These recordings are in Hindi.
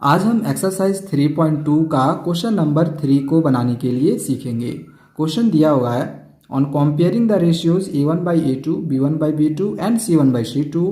आज हम एक्सरसाइज 3.2 का क्वेश्चन नंबर 3 को बनाने के लिए सीखेंगे। क्वेश्चन दिया हुआ है on comparing the ratios a1 by a2, b1 by b2 and c1 by c2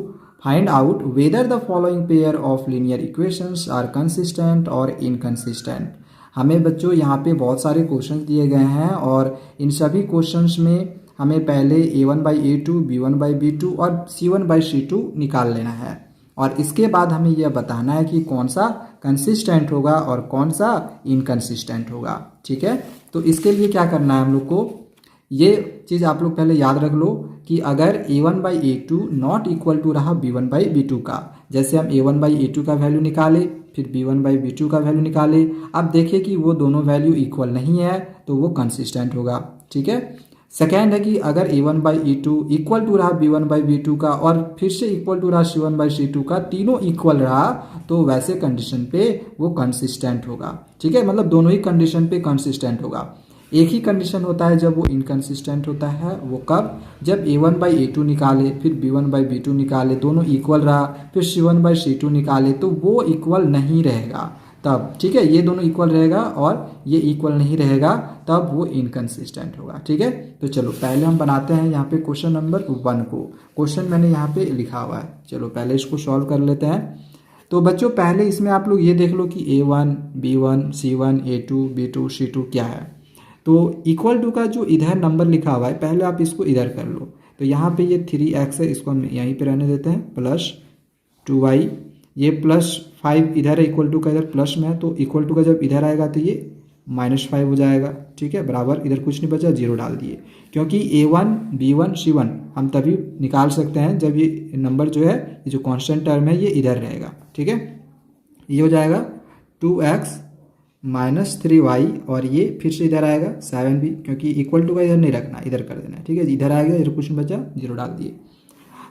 find out whether the following pair of linear equations are consistent और इनकंसिस्टेंट। हमें बच्चों यहाँ पे बहुत सारे क्वेश्चंस दिए गए हैं और इन सभी क्वेश्चंस में हमें पहले a1 by a2, b1 by b2 और c1 by c2 निकाल लेना है और इसके बाद हमें यह बताना है कि कौन सा कंसिस्टेंट होगा और कौन सा इनकंसिस्टेंट होगा। ठीक है, तो इसके लिए क्या करना है हम लोग को, ये चीज़ आप लोग पहले याद रख लो कि अगर a1 by a2 not equal to रहा b1 by b2 का, जैसे हम a1 by a2 का वैल्यू निकाले फिर b1 by b2 का वैल्यू निकाले, अब देखें कि वो दोनों वैल्यू इक्वल नहीं है तो वो कंसिस्टेंट होगा। ठीक है, सेकेंड है कि अगर a1 by a2 equal to रहा b1 by b2 का और फिर से इक्वल टू रहा c1 by c2 का, तीनों इक्वल रहा तो वैसे कंडीशन पे वो कंसिस्टेंट होगा। ठीक है, मतलब दोनों ही कंडीशन पे कंसिस्टेंट होगा। एक ही कंडीशन होता है जब वो इनकंसिस्टेंट होता है, वो कब, जब a1 by a2 निकाले फिर b1 by b2 निकाले, दोनों इक्वल रहा, फिर c1 by c2 निकाले तो वो इक्वल नहीं रहेगा तब। ठीक है, ये दोनों इक्वल रहेगा और ये इक्वल नहीं रहेगा तब वो इनकंसिस्टेंट होगा। ठीक है, तो चलो पहले हम बनाते हैं यहाँ पे क्वेश्चन नंबर 1 को। क्वेश्चन मैंने यहाँ पे लिखा हुआ है, चलो पहले इसको सॉल्व कर लेते हैं। तो बच्चों पहले इसमें आप लोग ये देख लो कि a1, b1, c1, a2, b2, c2 क्या है। तो इक्वल टू का जो इधर नंबर लिखा हुआ है पहले आप इसको इधर कर लो। तो यहाँ पे ये 3x है, इसको हम यहीं पे रहने देते हैं, प्लस 2y, ये प्लस 5 इधर है, इक्वल टू का इधर प्लस में है तो इक्वल टू का जब इधर आएगा तो ये -5 हो जाएगा। ठीक है, बराबर इधर कुछ नहीं बचा, 0 डाल दिए, क्योंकि a1, b1, c1 हम तभी निकाल सकते हैं जब ये नंबर जो है, ये जो कांस्टेंट टर्म है ये इधर रहेगा। ठीक है, ये हो जाएगा 2x - 3y और ये फिर से इधर आएगा 7b, क्योंकि इक्वल टू का इधर नहीं रखना, इधर कर देना है। ठीक है, इधर आएगा, इधर कुछ नहीं बचा, 0 डाल दिए।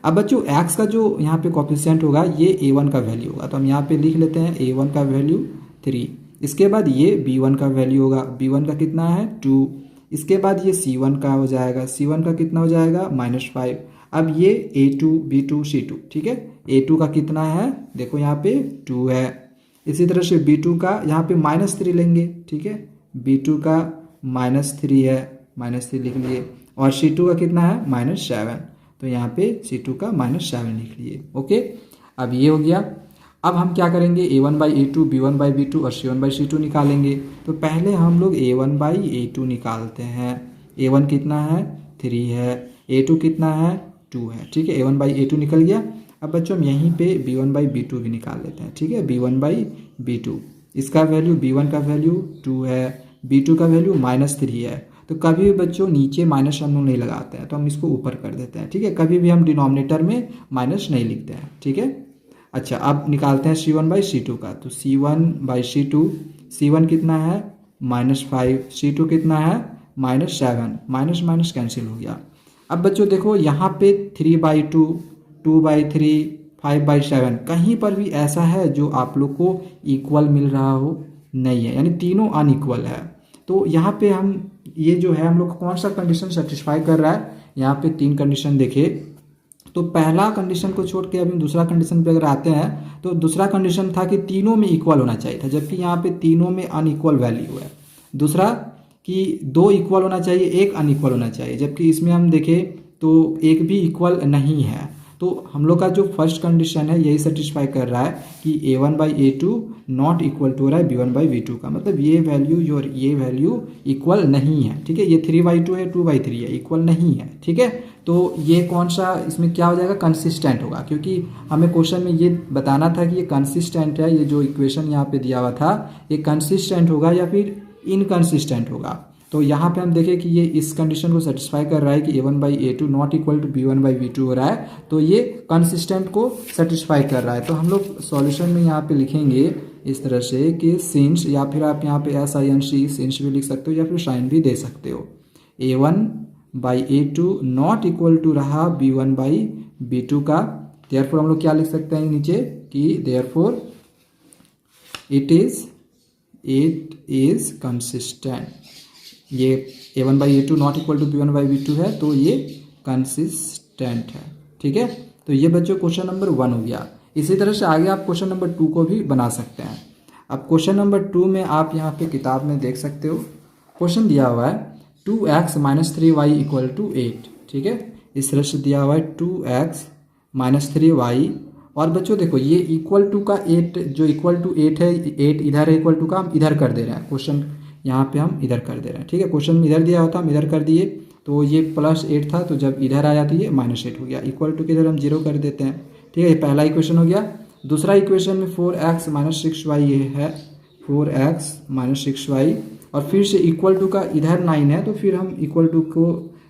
अब बच्चों x का जो यहाँ पे कोफिशिएंट होगा ये a1 का वैल्यू होगा, तो हम यहाँ पे लिख लेते हैं a1 का वैल्यू 3। इसके बाद ये b1 का वैल्यू होगा, b1 का कितना है 2। इसके बाद ये c1 का हो जाएगा, c1 का कितना हो जाएगा -5। अब ये a2, b2, c2। ठीक है, a2 का कितना है, देखो यहाँ पे 2 है। इसी तरह से b2 का यहाँ पे -3 लेंगे। ठीक है, b2 का -3 है, -3 लिख लिए, और c2 का कितना है -7, तो यहाँ पे c2 का -7 लिख लिए। ओके, अब ये हो गया। अब हम क्या करेंगे, a1 by a2, b1 by b2 और c1 by c2 निकालेंगे। तो पहले हम लोग a1 by a2 निकालते हैं। a1 कितना है 3 है, a2 कितना है 2 है। ठीक है, a1 by a2 निकल गया। अब बच्चों हम यहीं पे b1 by b2 भी निकाल लेते हैं। ठीक है, b1 by b2, इसका वैल्यू b1 का वैल्यू 2 है, b2 का वैल्यू -3 है। तो कभी भी बच्चों नीचे माइनस हम लोग नहीं लगाते हैं, तो हम इसको ऊपर कर देते हैं। ठीक है, कभी भी हम डिनोमिनेटर में माइनस नहीं लिखते हैं। ठीक है, अच्छा अब निकालते हैं c1 by c2 का। तो c1 by c2, c1 कितना है -5, c2 कितना है -7, माइनस माइनस कैंसिल हो गया। अब बच्चों देखो यहाँ पे 3/2, 2/3, 5/7 कहीं पर भी ऐसा है जो आप लोग को इक्वल मिल रहा हो, नहीं है, यानी तीनों अनइक्वल है। तो यहाँ पे हम ये जो है हम लोग कौन सा कंडीशन सेटिस्फाई कर रहा है, यहाँ पे 3 कंडीशन देखे। तो पहला कंडीशन को छोड़ के अभी दूसरा कंडीशन पे अगर आते हैं तो दूसरा कंडीशन था कि तीनों में इक्वल होना चाहिए था, जबकि यहाँ पे तीनों में अनइक्वल वैल्यू है। दूसरा कि 2 इक्वल होना चाहिए, 1 अनइक्वल होना चाहिए, जबकि इसमें हम देखें तो एक भी इक्वल नहीं है। तो हम लोग का जो फर्स्ट कंडीशन है यही सेटिस्फाई कर रहा है कि a1 by a2 not equal to रहा है b1 by b2 का, मतलब ये वैल्यू और ये वैल्यू इक्वल नहीं है। ठीक है, ये 3/2 है, 2/3 है, इक्वल नहीं है। ठीक है, तो ये कौन सा इसमें क्या हो जाएगा, कंसिस्टेंट होगा, क्योंकि हमें क्वेश्चन में ये बताना था कि ये कंसिस्टेंट है, ये जो इक्वेशन यहाँ पे दिया हुआ था ये कंसिस्टेंट होगा या फिर इनकंसिस्टेंट होगा। तो यहाँ पे हम देखें कि ये इस कंडीशन को सेटिस्फाई कर रहा है कि a1 by a2 not equal to b1 by b2 हो रहा है, तो ये कंसिस्टेंट को सेटिस्फाई कर रहा है। तो हम लोग सॉल्यूशन में यहाँ पे लिखेंगे इस तरह से कि सिंस, या फिर आप यहाँ पे sin सिंस भी लिख सकते हो या फिर साइन भी दे सकते हो, a1 by a2 not equal to रहा b1 by b2 का। देयरफॉर हम लोग क्या लिख सकते हैं नीचे कि देयरफॉर इट इज कंसिस्टेंट। ये a1 by a2 not equal to b1 by b2 है, तो ये कंसिस्टेंट है। ठीक है, तो ये बच्चों क्वेश्चन नंबर 1 हो गया। इसी तरह से आगे आप क्वेश्चन नंबर 2 को भी बना सकते हैं। अब क्वेश्चन नंबर 2 में आप यहाँ पे किताब में देख सकते हो, क्वेश्चन दिया हुआ है 2x - 3y = 8। ठीक है, इस तरह से दिया हुआ है 2x - 3y। और बच्चों देखो ये इक्वल टू का 8, जो इक्वल टू 8 है, 8 इधर है, इक्वल टू का हम इधर कर दे रहे हैं। क्वेश्चन यहाँ पे हम इधर कर दे रहे हैं। ठीक है, क्वेश्चन में इधर दिया होता हम इधर कर दिए, तो ये +8 था, तो जब इधर आया तो ये -8 हो गया। इक्वल टू के इधर हम 0 कर देते हैं। ठीक है, ये पहला इक्वेशन हो गया। दूसरा इक्वेशन में 4x - 6y ये है, 4x - 6y, और फिर से इक्वल टू का इधर 9 है, तो फिर हम इक्वल टू को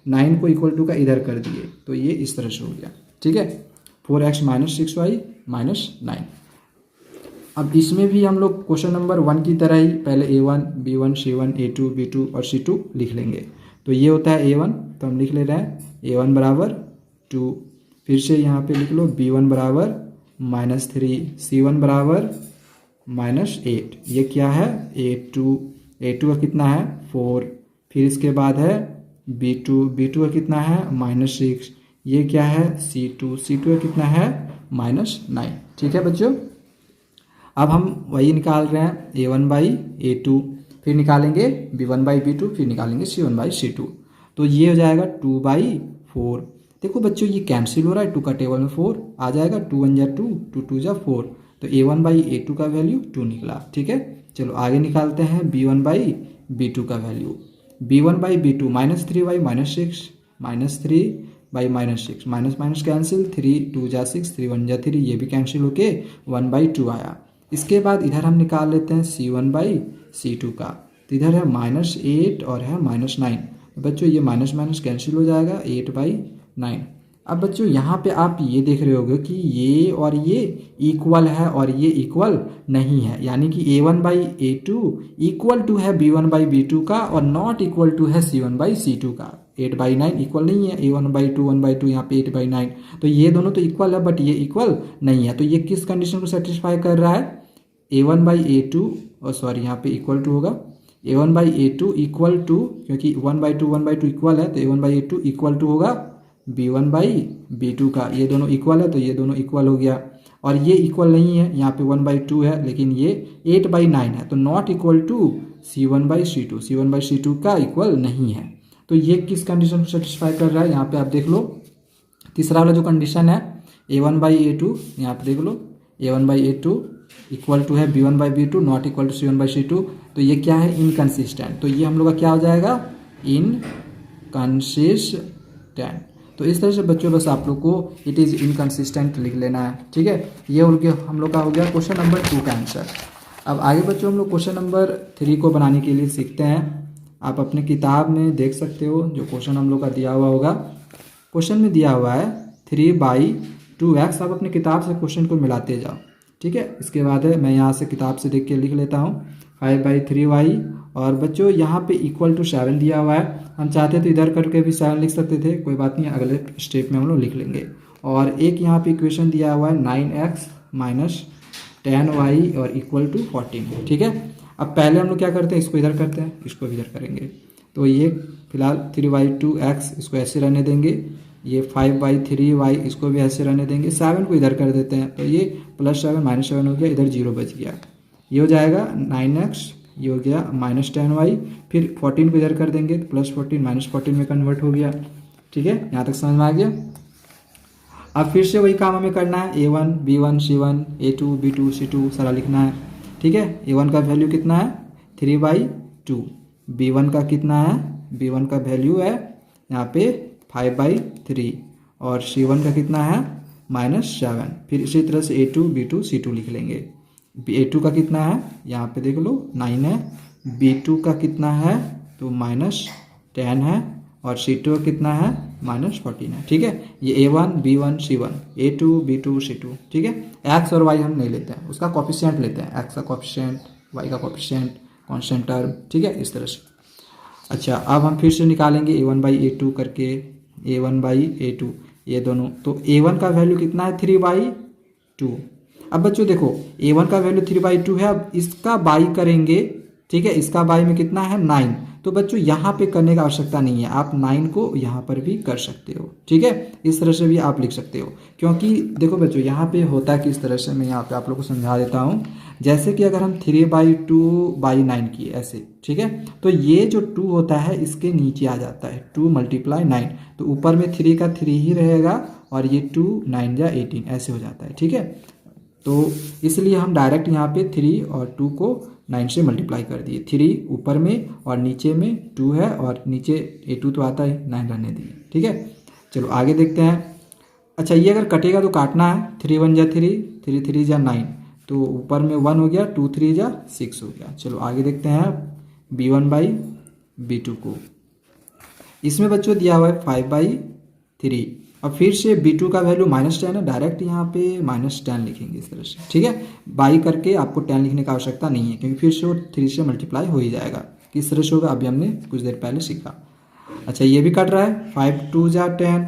9 को इक्वल टू का इधर कर दिए, तो ये इस तरह से हो गया। ठीक है, 4x - 6y - 9। अब इसमें भी हम लोग क्वेश्चन नंबर 1 की तरह ही पहले a1, b1, c1, a2, b2 और c2 लिख लेंगे। तो ये होता है a1, तो हम लिख ले रहे हैं a1 बराबर 2। फिर से यहाँ पे लिख लो b1 बराबर -3, c1 बराबर -8। ये क्या है a2, a2 का कितना है 4। फिर इसके बाद है b2 का कितना है -6। ये क्या है c2 का कितना है -9। ठीक है बच्चों, अब हम वही निकाल रहे हैं a1/a2, फिर निकालेंगे b1/b2, फिर निकालेंगे c1/c2। तो ये हो जाएगा 2/4। देखो बच्चों ये कैंसिल हो रहा है, 2 का टेबल में 4 आ जाएगा, 2 1 जा 2, 2 2 जा 4, तो a1/a2 का वैल्यू 2 निकला। ठीक है, चलो आगे निकालते हैं b1/b2 का value. b1/b2 -3y -6, -3/6, minus cancel, 3 2 जा 6, 3 1 जा 3, ये भी कैंसिल होके 1/2 आया। इसके बाद इधर हम निकाल लेते हैं c1/c2 का, तो इधर है -8 और है -9। बच्चों ये माइनस कैंसिल हो जाएगा, 8/9। अब बच्चों यहाँ पे आप ये देख रहे होगे कि ये और ये इक्वल है और ये इक्वल नहीं है, यानी कि a1/a2 इक्वल टू है b1/b2 का और नॉट इक्वल टू है c1/c2 का। 8/9 इक्वल नहीं है, a1/2 1/2, यहाँ पे 8/9, तो ये दोनों तो इक्वल है बट ये इक्वल नहीं है। तो ये किस कंडीशन को सेटिस्फाई कर रहा है, a1/a2, और सॉरी यहाँ पे इक्वल टू होगा, a1/a2 इक्वल टू, क्योंकि 1/2 इक्वल है, तो a1/a2 इक्वल टू होगा b1/b2 का। ये दोनों इक्वल है तो ये दोनों इक्वल हो गया, और ये इक्वल नहीं है, यहाँ पे 1/2 है लेकिन ये 8/9 है, तो not equal to c1/c2, c1/c2 का इक्वल नहीं है। तो ये किस कंडीशन को सेटिस्फाई कर रहा है, यहाँ पे आप देख लो। तीसरा वाला जो कंडीशन है a1/a2, यहाँ पे देख लो a1/a2 इक्वल टू है b1/b2 not equal to c1/c2, तो ये क्या है इनकंसिस्टेंट, तो ये हम लोग का क्या हो जाएगा इनकंसिस्टेंट। तो इस तरह से बच्चों बस आप लोग को इट इज़ इनकंसिस्टेंट लिख लेना है। ठीक है, ये हम लोग का हो गया क्वेश्चन नंबर 2 का आंसर। अब आगे बच्चों हम लोग क्वेश्चन नंबर 3 को बनाने के लिए सीखते हैं। आप अपने किताब में देख सकते हो जो क्वेश्चन हम लोग का दिया हुआ होगा। क्वेश्चन में दिया हुआ है 3/2x, आप अपने किताब से क्वेश्चन को मिलाते जाओ। ठीक है, इसके बाद है मैं यहाँ से किताब से देख के लिख लेता हूँ 5/3y, और बच्चों यहाँ पे इक्वल टू 7 दिया हुआ है। हम चाहते तो इधर करके भी 7 लिख सकते थे, कोई बात नहीं, अगले स्टेप में हम लोग लिख लेंगे। और एक यहाँ पे इक्वेशन दिया हुआ है 9x - 10y और इक्वल टू 14। ठीक है, अब पहले हम लोग क्या करते हैं, इसको इधर करते हैं, इसको इधर करेंगे। तो ये फिलहाल 3/2x इसको ऐसे रहने देंगे, ये 5/3y इसको भी ऐसे रहने देंगे, 7 को इधर कर देते हैं, तो ये +7 -7 हो गया, इधर 0 बच गया। ये हो जाएगा 9x, ये हो गया -10y, फिर 14 को इधर कर देंगे तो +14 -14 में कन्वर्ट हो गया। ठीक है, यहाँ तक समझ में आ गया। अब फिर से वही काम हमें करना है, a1 b1 c1 a2 b2 c2 सारा लिखना है। ठीक है, a1 का वैल्यू कितना है 3/2, b1 का कितना है, b1 का वैल्यू है यहाँ पे 5/3, और c1 का कितना है -7। फिर इसी तरह से a2 b2 c2 लिख लेंगे। a2 का कितना है यहाँ पे देख लो 9 है, b2 का कितना है तो -10 है, और c2 का कितना है -14 है। ठीक है, ये a1 b1 c1 a2 b2 c2। ठीक है, x और y हम नहीं लेते हैं, उसका कोफिशिएंट लेते हैं, x का कोफिशिएंट y का कोफिशिएंट कांस्टेंट टर्म। ठीक है, इस तरह से। अच्छा, अब हम फिर से निकालेंगे a1/a2 करके, a1/a2 ये दोनों, तो a1 का वैल्यू कितना है 3/2। अब बच्चों देखो a1 का वैल्यू 3/2 है, अब इसका बाई करेंगे ठीक है, इसका बाई में कितना है 9। तो बच्चों यहाँ पे करने की आवश्यकता नहीं है, आप 9 को यहाँ पर भी कर सकते हो। ठीक है, इस तरह से भी आप लिख सकते हो, क्योंकि देखो बच्चों यहाँ पे होता है किस तरह से, मैं यहाँ पे आप लोग को समझा देता हूँ। जैसे कि अगर हम 3/2/9 किए ऐसे, ठीक है, तो ये जो 2 होता है इसके नीचे आ जाता है, 2 × 9, तो ऊपर में 3 का 3 ही रहेगा और ये 2 9 या 18 ऐसे हो जाता है। ठीक है, तो इसलिए हम डायरेक्ट यहाँ पे 3 और 2 को 9 से मल्टीप्लाई कर दिए। 3 ऊपर में और नीचे में 2 है और नीचे A2 तो आता है, 9 रहने दिए। ठीक है, चलो आगे देखते हैं। अच्छा, ये अगर कटेगा तो काटना है, 3 1 जा 3, 3 3 जा 9, तो ऊपर में 1 हो गया, 2 3 जा 6 हो गया। चलो आगे देखते हैं B1/B2 को। इसमें बच्चों दिया हुआ है 5/3। अब फिर से B2 का वैल्यू -10 है, डायरेक्ट यहाँ पे -10 लिखेंगे इस तरह से। ठीक है, बाई करके आपको 10 लिखने की आवश्यकता नहीं है, क्योंकि फिर से वो 3 से मल्टीप्लाई हो ही जाएगा। किस तरह से होगा अभी हमने कुछ देर पहले सीखा। अच्छा, ये भी कट रहा है, 5 2 जा 10।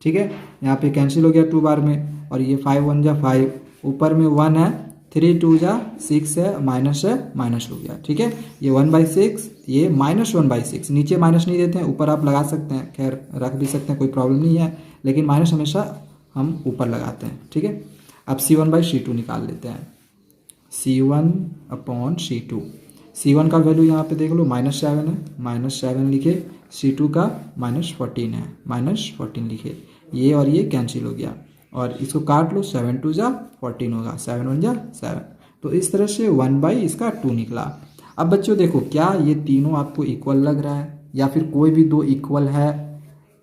ठीक है, यहाँ पे कैंसिल हो गया 2 बार में, और ये 5 1 जा 5, ऊपर में 1 है, 3 2 जा 6 है, माइनस है, माइनस हो गया। ठीक है, ये 1/6, ये -1/6, नीचे माइनस नहीं देते हैं, ऊपर आप लगा सकते हैं, खैर रख भी सकते हैं, कोई प्रॉब्लम नहीं है, लेकिन माइनस हमेशा हम ऊपर लगाते हैं। ठीक है, अब C1/C2 निकाल लेते हैं। C1/C2, C1 का वैल्यू यहाँ पे देख लो -7 है, -7 लिखे, C2 का -14 है, -14 लिखे, ये और ये कैंसिल हो गया, और इसको काट लो, 7 2 जा 14 होगा, 7 1 जा 7, तो इस तरह से 1/2 निकला। अब बच्चों देखो, क्या ये तीनों आपको इक्वल लग रहा है, या फिर कोई भी दो इक्वल है?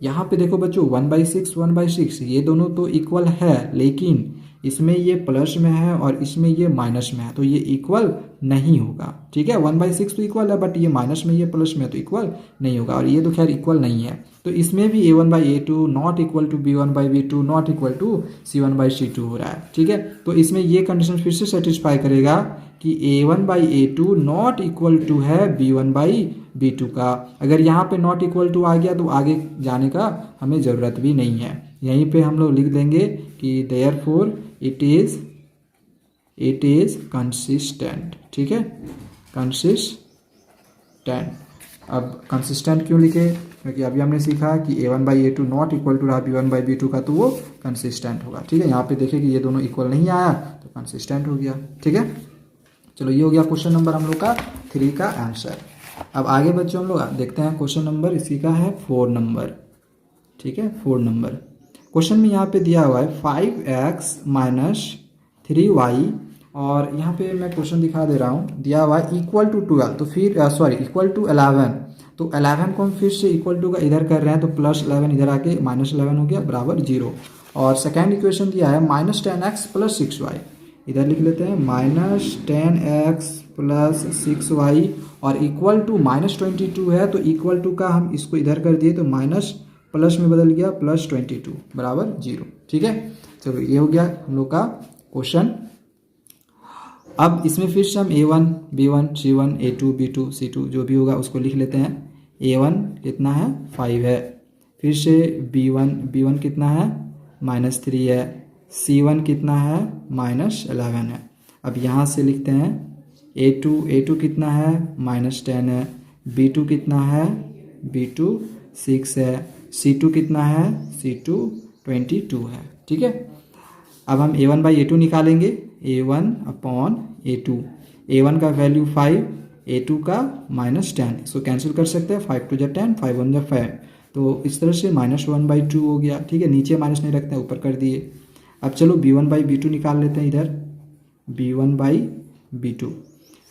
यहाँ पे देखो बच्चों 1/6 1/6 ये दोनों तो इक्वल है, लेकिन इसमें ये प्लस में है और इसमें ये माइनस में है, तो ये इक्वल नहीं होगा। ठीक है, 1/6 तो इक्वल है, बट ये माइनस में ये प्लस में, तो इक्वल नहीं होगा, और ये तो खैर इक्वल नहीं है। तो इसमें भी A1/A2 not equal to B1/B2 not equal to C1/C2 हो रहा है। ठीक है, तो इसमें ये कंडीशन फिर से सेटिस्फाई करेगा कि A1/A2 नॉट इक्वल टू है B1/B2 का। अगर यहाँ पे नॉट इक्वल टू आ गया तो आगे जाने का हमें ज़रूरत भी नहीं है, यहीं पे हम लोग लिख देंगे कि देयरफॉर इट इज कंसिस्टेंट। ठीक है, कंसिस्टेंट। अब कंसिस्टेंट क्यों लिखे? क्योंकि अभी हमने सीखा कि A1/A2 नॉट इक्वल टू रहा B1/B2 का, तो वो कंसिस्टेंट होगा। ठीक है, यहाँ पे देखिए कि ये दोनों इक्वल नहीं आया तो कंसिस्टेंट हो गया। ठीक है, चलो ये हो गया क्वेश्चन नंबर हम लोग का 3 का आंसर। अब आगे बच्चों हम लोग देखते हैं क्वेश्चन नंबर, इसी का है 4 नंबर। ठीक है, 4 नंबर क्वेश्चन में यहाँ पे दिया हुआ है 5x - 3y, और यहाँ पे मैं क्वेश्चन दिखा दे रहा हूँ, दिया हुआ है इक्वल टू 12, तो फिर इक्वल टू 11, तो 11 को हम फिर से इक्वल टू का इधर कर रहे हैं, तो +11 इधर आके -11 हो गया बराबर 0। और सेकेंड इक्वेशन दिया है -10x + 6y, इधर लिख लेते हैं -10x + 6y, और इक्वल टू -22 है, तो इक्वल टू का हम इसको इधर कर दिए, तो माइनस प्लस में बदल गया, +22 बराबर 0। ठीक है, चलो ये हो गया हम लोग का क्वेश्चन। अब इसमें फिर से हम A1 B1 C1 A2 B2 C2 जो भी होगा उसको लिख लेते हैं। A1 कितना है 5 है, फिर से B1 कितना है -3 है, C1 कितना है -11 है। अब यहाँ से लिखते हैं A2 कितना है -10 है, B2 कितना है B2 6 है, C2 कितना है C2 22 है। ठीक है, अब हम A1/A2 निकालेंगे, A1/A2, A1 का वैल्यू 5, A2 का -10, इसको कैंसिल कर सकते हैं, 5 2 जा 10, 5 1 जा 5, तो इस तरह से -1/2 हो गया। ठीक है, नीचे माइनस नहीं रखते हैं, ऊपर कर दिए। अब चलो B1/B2 निकाल लेते हैं, इधर B1/B2,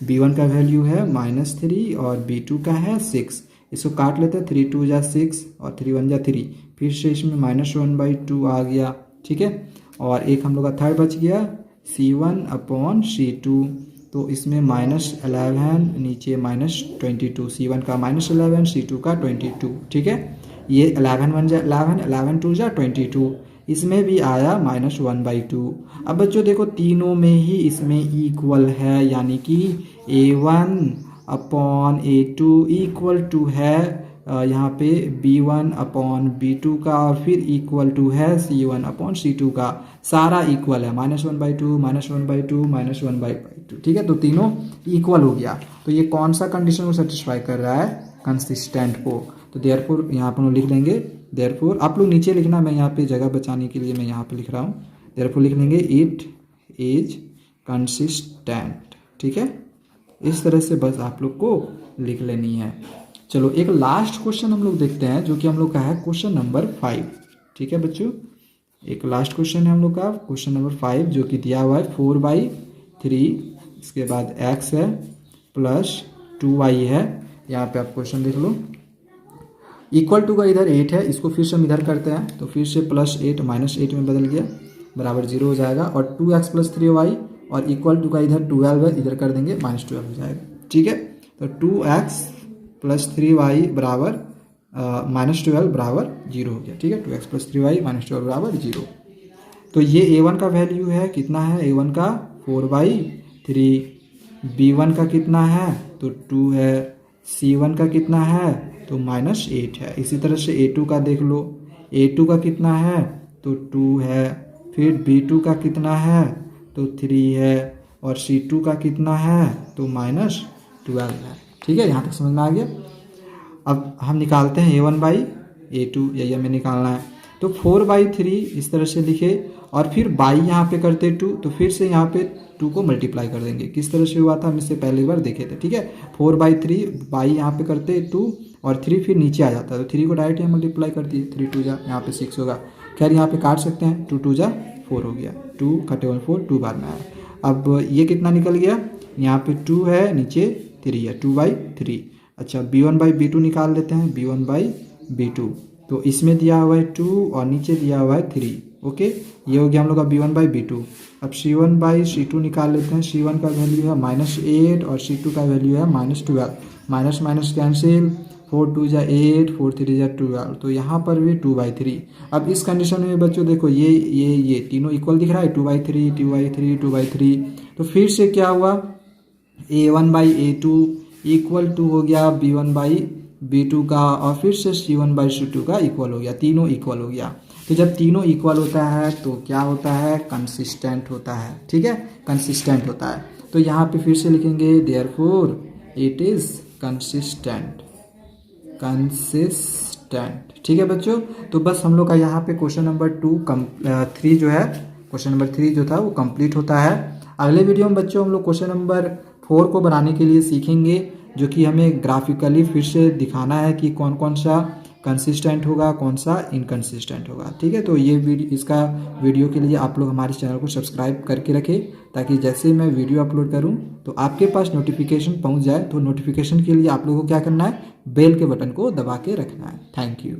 B1 का वैल्यू है -3 और B2 का है 6, इसको काट लेते हैं, 3 2 जा 6 और 3 1 जा 3, फिर से इसमें -1/2 आ गया। ठीक है, और एक हम लोग का थर्ड बच गया C1/C2, तो इसमें -11 नीचे -22, C1 का -11 C2 का 22। ठीक है, ये 11 1 जा 11, 11 2 जा 22, इसमें भी आया -1/2। अब बच्चों देखो तीनों में ही इसमें इक्वल है, यानी कि A1/A2 इक्वल टू है यहाँ पे B1/B2 का, और फिर इक्वल टू है C1/C2 का, सारा इक्वल है, -1/2 -1/2 -1/2 टू, ठीक है। तो तीनों इक्वल हो गया, तो ये कौन सा कंडीशन को सेटिस्फाई कर रहा है, कंसिस्टेंट को। तो देयरफॉर यहाँ पर लिख लेंगे, देयरफॉर आप लोग नीचे लिखना, मैं यहाँ पे जगह बचाने के लिए मैं यहाँ पे लिख रहा हूँ। देयरफॉर लिख लेंगे इट इज कंसिस्टेंट, ठीक है। इस तरह से बस आप लोग को लिख लेनी है। चलो एक लास्ट क्वेश्चन हम लोग देखते हैं, जो कि हम लोग का है क्वेश्चन नंबर 5, ठीक है बच्चों। एक लास्ट क्वेश्चन है हम लोग का, क्वेश्चन नंबर 5, जो कि दिया हुआ है 4/3, इसके बाद x है प्लस 2y है। यहाँ पे आप क्वेश्चन देख लो। इक्वल टू का इधर 8 है, इसको फिर से हम इधर करते हैं, तो फिर से +8 -8 में बदल गया, बराबर 0 हो जाएगा। और 2x + 3y, और इक्वल टू का इधर 12 है, इधर कर देंगे -12 हो जाएगा, ठीक है। तो 2x + 3y बराबर -12 बराबर 0 हो गया, ठीक है। 2x + 3y -12 बराबर 0। तो ये a1 का वैल्यू है, कितना है, a1 का 4/3, b1 का कितना है, तो 2 है, c1 का कितना है, तो -8 है। इसी तरह से a2 का देख लो, a2 का कितना है, तो 2 है, फिर b2 का कितना है, तो 3 है, और c2 का कितना है, तो -12 है, ठीक है। यहाँ तक समझ में आ गया। अब हम निकालते हैं a1/a2, यही हमें निकालना है। तो 4/3 इस तरह से लिखे, और फिर बाई यहाँ पे करते 2, तो फिर से यहाँ पे 2 को मल्टीप्लाई कर देंगे। किस तरह से हुआ था हम इससे पहले बार देखे थे, ठीक है। 4/3 बाई यहाँ पे करते 2, और 3 फिर नीचे आ जाता है, तो 3 को डायरेक्ट यहाँ मल्टीप्लाई कर दिए, 3 2 जा, यहाँ पे 6 होगा। खैर यहाँ पे काट सकते हैं, 2 2 जा 4 हो गया, 2 कटे 1 4, 2 बाद में आया। अब ये कितना निकल गया, यहाँ पे 2 है, नीचे 3 है, 2/3। अच्छा b1/b2 निकाल लेते हैं, b1/b2। तो इसमें दिया हुआ है 2 और नीचे दिया हुआ है 3, ओके। ये हो गया हम लोग का b1/b2। अब c1/c2 निकाल लेते हैं। c1 का वैल्यू है -8 और c2 का वैल्यू है -12। माइनस माइनस कैंसिल, 4 2 जा 8, 4 3 जा 12, तो यहाँ पर भी 2/3। अब इस कंडीशन में बच्चों देखो ये तीनों इक्वल दिख रहा है, 2/3 2/3 2/3। तो फिर से क्या हुआ, a1/a2 इक्वल टू हो गया b1/b2 का, और फिर से c1/c2 का इक्वल हो गया, तीनों इक्वल हो गया। तो जब तीनों इक्वल होता है तो क्या होता है, कंसिस्टेंट होता है, ठीक है, कंसिस्टेंट होता है। तो यहाँ पे फिर से लिखेंगे therefore it is consistent, consistent, ठीक है बच्चों। तो बस हम लोग का यहाँ पे क्वेश्चन नंबर 3 जो है, क्वेश्चन नंबर 3 जो था वो कंप्लीट होता है। अगले वीडियो में बच्चों हम लोग क्वेश्चन नंबर 4 को बनाने के लिए सीखेंगे, जो कि हमें ग्राफिकली फिर से दिखाना है कि कौन कौन सा कंसिस्टेंट होगा, कौन सा इनकंसिस्टेंट होगा, ठीक है। तो ये इसका वीडियो के लिए आप लोग हमारे चैनल को सब्सक्राइब करके रखें, ताकि जैसे मैं वीडियो अपलोड करूं तो आपके पास नोटिफिकेशन पहुंच जाए। तो नोटिफिकेशन के लिए आप लोगों को क्या करना है, बेल के बटन को दबा के रखना है। Thank you.